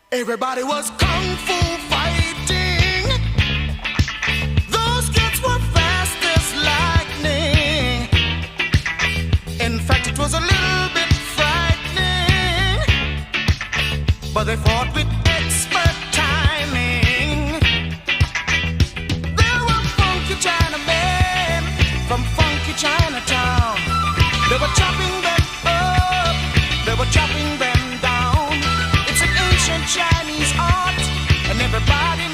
Everybody was kung fu fighting. Those kids were fast as lightning. In fact, it was a little bit frightening, but they fought with expert timing. There were funky Chinamen from funky Chinatown. They were chopping them up, they were chopping them down. It's an ancient Chinese art, and everybody